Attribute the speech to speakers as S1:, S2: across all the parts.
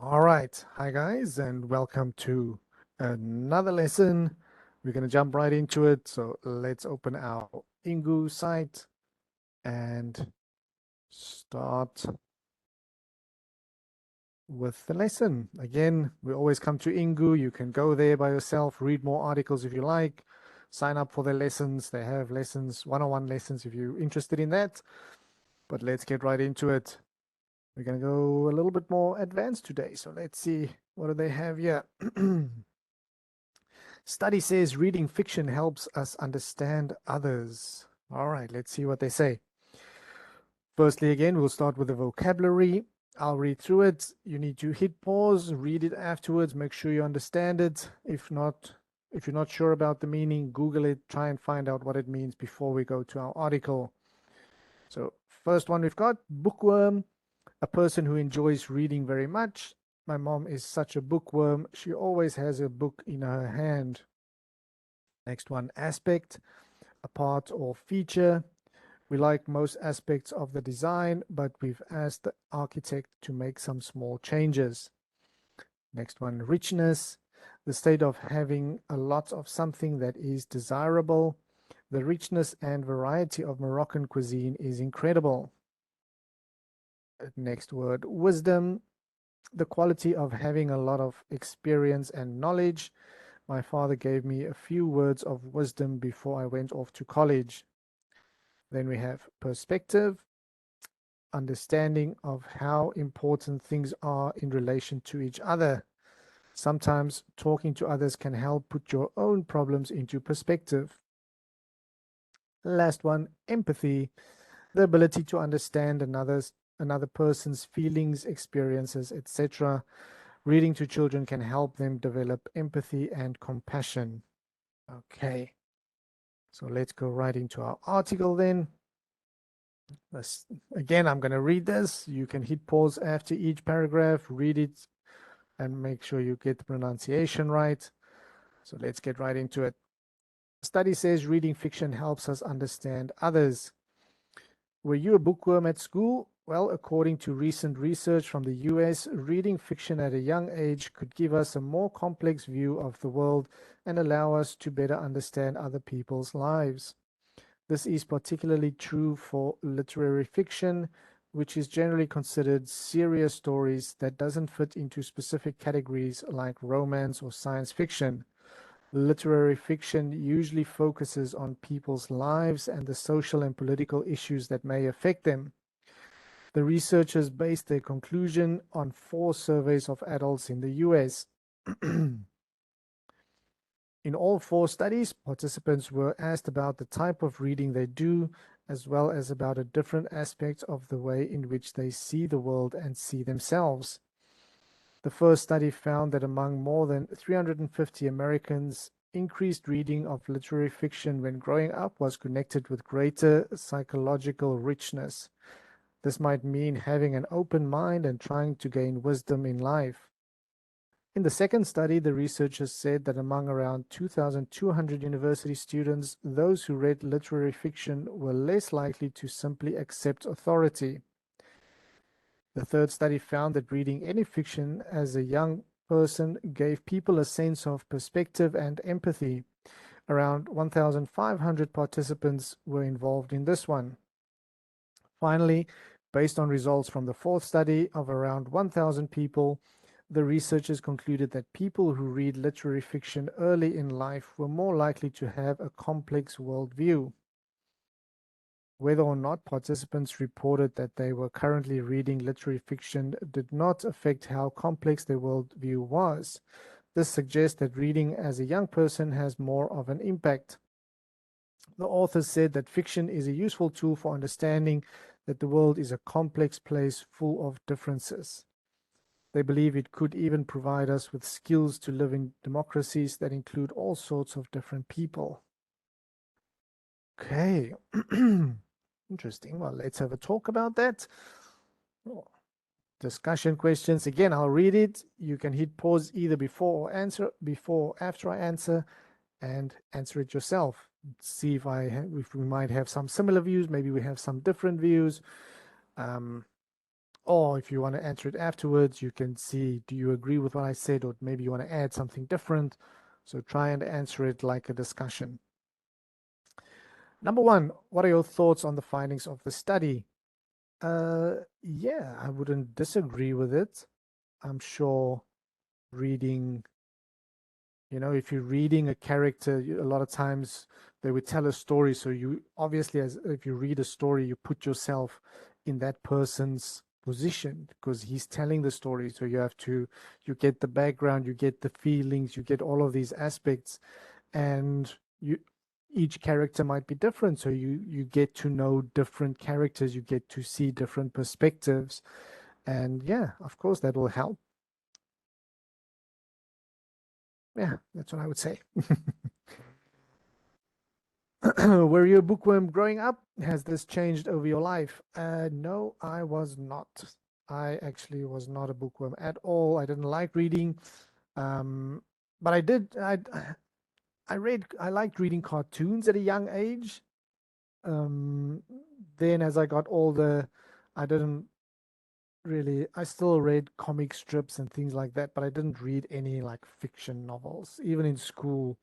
S1: All right. Hi, guys, and welcome to another lesson. We're going to jump right into it. So let's open our Ingu site and start with the lesson. Again, we always come to Ingu. You can go there by yourself, read more articles if you like, sign up for their lessons. They have lessons, one-on-one lessons if you're interested in that. But let's get right into it. We're going to go a little bit more advanced today. So let's see, what do they have here? Study says reading fiction helps us understand others. All right, let's see what they say. Firstly, again, we'll start with the vocabulary. I'll read through it. You need to hit pause, read it afterwards, make sure you understand it. If you're not sure about the meaning, Google it, try and find out what it means before we go to our article. So, first one we've got bookworm, a person who enjoys reading very much. My mom is such a bookworm. She always has a book in her hand. Next one, aspect, a part or feature. We like most aspects of the design, but we've asked the architect to make some small changes. Next one, richness, the state of having a lot of something that is desirable. The richness and variety of Moroccan cuisine is incredible. Next word, wisdom, the quality of having a lot of experience and knowledge. My father gave me a few words of wisdom before I went off to college. Then we have perspective, understanding of how important things are in relation to each other. Sometimes talking to others can help put your own problems into perspective. Last one, empathy, the ability to understand another person's feelings, experiences, etc. Reading to children can help them develop empathy and compassion. Okay, so let's go right into our article then. Again, I'm going to read this. You can hit pause after each paragraph, read it, and make sure you get the pronunciation right. So let's get right into it. The study says reading fiction helps us understand others. Were you a bookworm at school? Well, according to recent research from the US, reading fiction at a young age could give us a more complex view of the world and allow us to better understand other people's lives. This is particularly true for literary fiction, which is generally considered serious stories that doesn't fit into specific categories like romance or science fiction. Literary fiction usually focuses on people's lives and the social and political issues that may affect them. The researchers based their conclusion on 4 surveys of adults in the US. In all 4 studies, participants were asked about the type of reading they do, as well as about a different aspect of the way in which they see the world and see themselves. The first study found that among more than 350 Americans, increased reading of literary fiction when growing up was connected with greater psychological richness. This might mean having an open mind and trying to gain wisdom in life. In the second study, the researchers said that among around 2,200 university students, those who read literary fiction were less likely to simply accept authority. The third study found that reading any fiction as a young person gave people a sense of perspective and empathy. Around 1,500 participants were involved in this one. Finally, based on results from the fourth study of around 1,000 people, the researchers concluded that people who read literary fiction early in life were more likely to have a complex worldview. Whether or not participants reported that they were currently reading literary fiction did not affect how complex their worldview was. This suggests that reading as a young person has more of an impact. The authors said that fiction is a useful tool for understanding that the world is a complex place full of differences. They believe it could even provide us with skills to live in democracies that include all sorts of different people. Okay, interesting. Well, let's have a talk about that. Oh, discussion questions. Again, I'll read it. You can hit pause either before or after I answer, and answer it yourself. See if we might have some similar views. Maybe we have some different views. Um, Or if you want to answer it afterwards, you can see, do you agree with what I said, or maybe you want to add something different. So try and answer it like a discussion. Number one, what are your thoughts on the findings of the study? Yeah, I wouldn't disagree with it. I'm sure reading, if you're reading a character, a lot of times they would tell a story. So you obviously, as if you read a story, you put yourself in that person's position because he's telling the story. So you get the background, you get the feelings, you get all of these aspects, and you each character might be different. So you get to know different characters, you get to see different perspectives, and yeah, of course that will help. Yeah, that's what I would say. Were you a bookworm growing up? Has this changed over your life? No, I was not. I actually was not a bookworm at all. I didn't like reading. Um, but I did. I liked reading cartoons at a young age. Um, then as I got older, I didn't really. I still read comic strips and things like that, but I didn't read any like fiction novels. Even in school,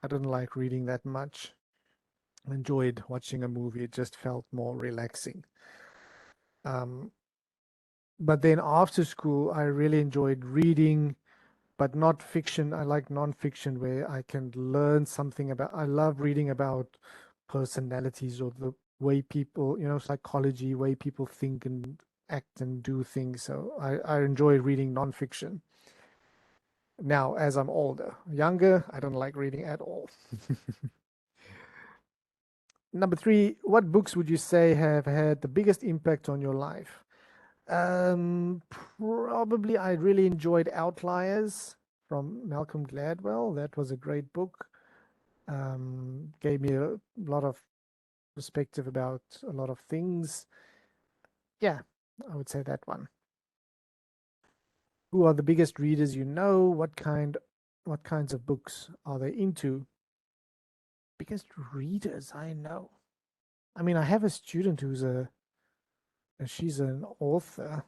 S1: I didn't like reading that much. Enjoyed watching a movie. It just felt more relaxing. Um, but then after school, I really enjoyed reading, but not fiction. I like nonfiction where I can learn something about. I love reading about personalities or the way people, psychology, way people think and act and do things. So I enjoy reading nonfiction. Now, as I'm older, younger, I don't like reading at all. Number three, what books would you say have had the biggest impact on your life? Probably I really enjoyed Outliers from Malcolm Gladwell. That was a great book. Gave me a lot of perspective about a lot of things. Yeah, I would say that one. Who are the biggest readers you know? What kinds of books are they into? Biggest readers I know. I mean, I have a student she's an author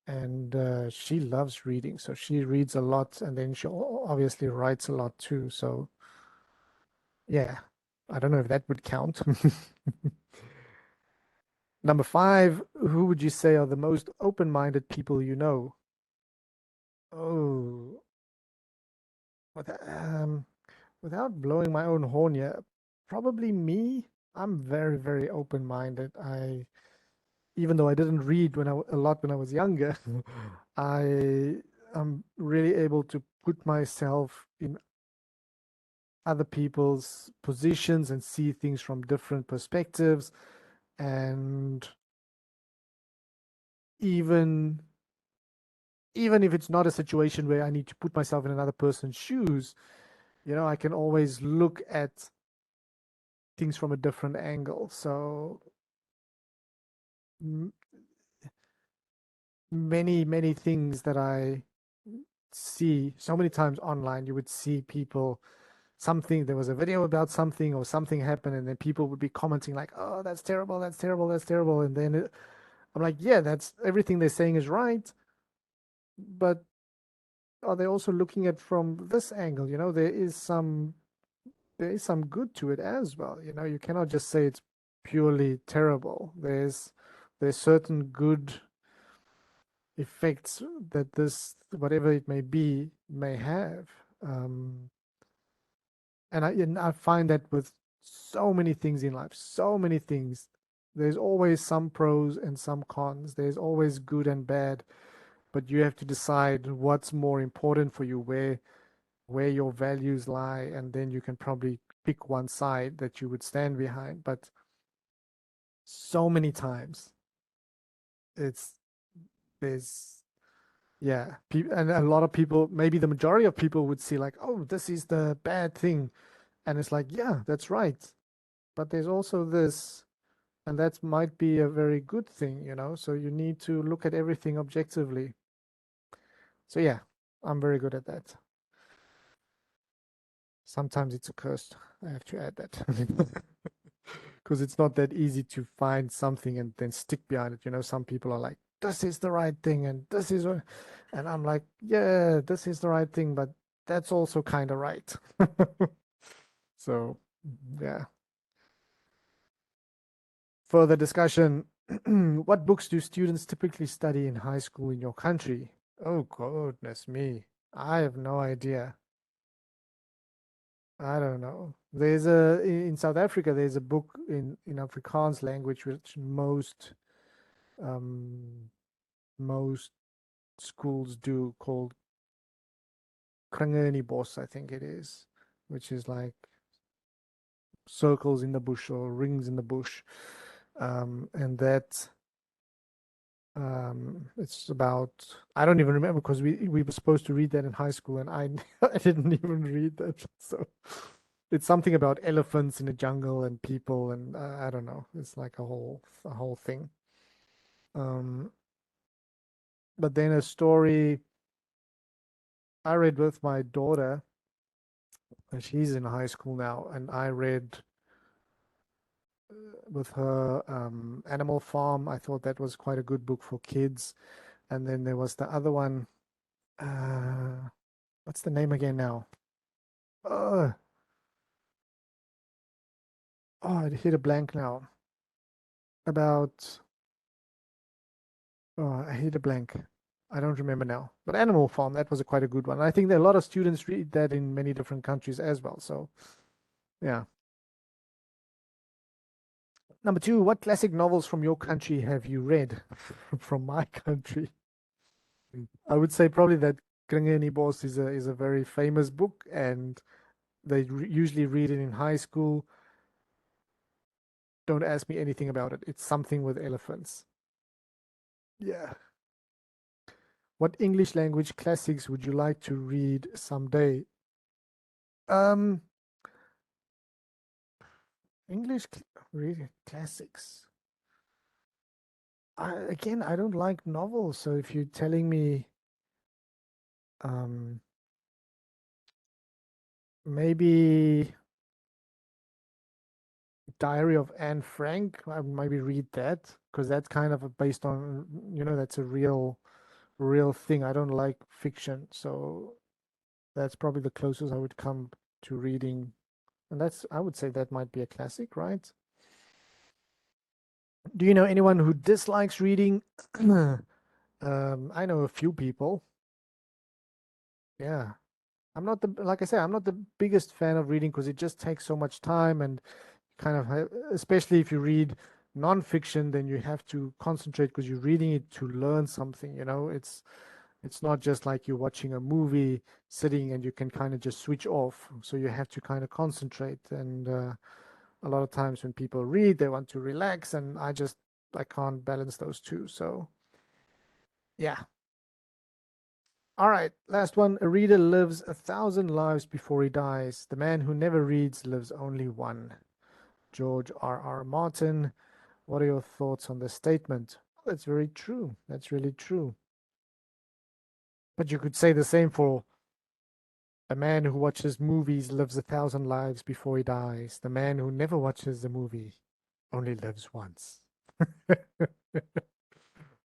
S1: and she loves reading. So she reads a lot and then she obviously writes a lot too. So yeah, I don't know if that would count. Number five, who would you say are the most open-minded people you know? Oh, with, without blowing my own horn here, probably me. I'm very, very open-minded. Even though I didn't read a lot when I was younger, I am really able to put myself in other people's positions and see things from different perspectives. And even even if it's not a situation where I need to put myself in another person's shoes, I can always look at things from a different angle. So m- many things that I see so many times online, you would see people something, there was a video about something or something happened, and then people would be commenting like, "Oh, that's terrible, that's terrible, that's terrible," and then I'm like, "Yeah, that's everything they're saying is right, but are they also looking at from this angle? There is some good to it as well. You cannot just say it's purely terrible. There's certain good effects that this, whatever it may be, may have. Um, and I find that with so many things in life, so many things, there's always some pros and some cons. There's always good and bad, but you have to decide what's more important for you, where your values lie, and then you can probably pick one side that you would stand behind. But so many times, it's there's yeah, and a lot of people, maybe the majority of people would see like, oh, this is the bad thing, and it's like, yeah, that's right. But there's also this, and that might be a very good thing. So you need to look at everything objectively. So yeah, I'm very good at that. Sometimes it's a curse. I have to add that. Because it's not that easy to find something and then stick behind it. Some people are like this is the right thing, and this is what, and I'm like, yeah, this is the right thing, but that's also kind of right. So, yeah. Further discussion. What books do students typically study in high school in your country? Oh, goodness me. I have no idea. I don't know. In South Africa, there's a book in Afrikaans language which um most schools do called Boss, I think it is, which is like circles in the bush or rings in the bush. And that it's about, I don't even remember because we were supposed to read that in high school and I I didn't even read that. So it's something about elephants in the jungle and people and I don't know. It's like a whole thing. Um, but then a story I read with my daughter, and she's in high school now, and I read with her Animal Farm. I thought that was quite a good book for kids. And then there was the other one. Uh, what's the name again now? Uh, oh, I hit a blank now. About, oh, I hit a blank. I don't remember now. But Animal Farm, that was a quite a good one. I think that a lot of students read that in many different countries as well. So, yeah. Number two, what classic novels from your country have you read? From my country, I would say probably that Kringeni Boss is a very famous book, and they usually read it in high school. Don't ask me anything about it. It's something with elephants. Yeah. What English language classics would you like to read someday? Um, reading classics. Again, I don't like novels, so if you're telling me, um, maybe Diary of Anne Frank, I would maybe read that because that's kind of based on, that's a real thing. I don't like fiction, so that's probably the closest I would come to reading. And I would say that might be a classic, right? Do you know anyone who dislikes reading? I know a few people. Yeah. Like I said, I'm not the biggest fan of reading because it just takes so much time and kind of, especially if you read nonfiction, then you have to concentrate because you're reading it to learn something, it's not just like you're watching a movie sitting and you can kind of just switch off. So you have to kind of concentrate. And a lot of times when people read, they want to relax, and I can't balance those two. So yeah. All right, last one. A reader lives 1,000 lives before he dies. The man who never reads lives only one. George R. R. Martin. What are your thoughts on this statement? That's very true. That's really true. But you could say the same for a man who watches movies lives 1,000 lives before he dies. The man who never watches the movie only lives once. I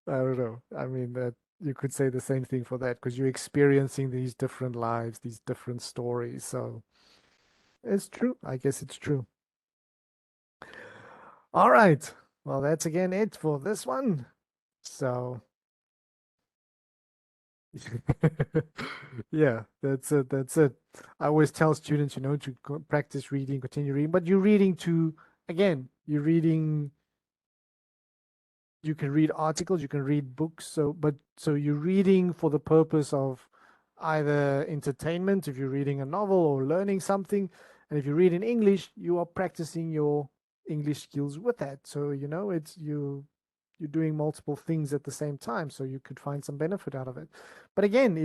S1: don't know. I mean, that you could say the same thing for that because you're experiencing these different lives, these different stories. So it's true. I guess it's true. All right. Well, that's again it for this one. So yeah, that's it. That's it. I always tell students, to practice reading, continue reading, but you're reading to, again, you can read articles, you can read books. So you're reading for the purpose of either entertainment, if you're reading a novel or learning something. And if you read in English, you are practicing your English skills with that. So, you're doing multiple things at the same time. So you could find some benefit out of it. But again,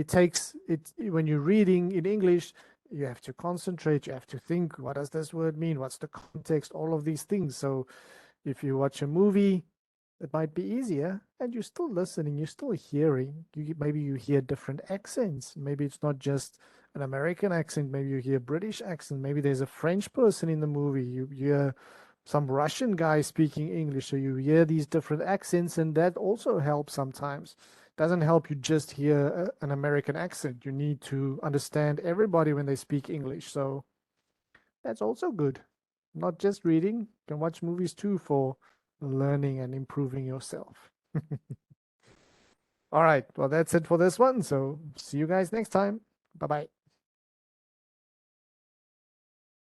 S1: when you're reading in English, you have to concentrate, you have to think, what does this word mean? What's the context? All of these things. So if you watch a movie, it might be easier, and you're still listening, you're still hearing. Maybe you hear different accents. Maybe it's not just an American accent, maybe you hear British accent, maybe there's a French person in the movie. You hear some Russian guy speaking English, so you hear these different accents, and that also helps sometimes. Doesn't help you just hear an American accent. You need to understand everybody when they speak English. So that's also good. Not just reading, you can watch movies too for learning and improving yourself. All right, well, that's it for this one. So see you guys next time. Bye bye.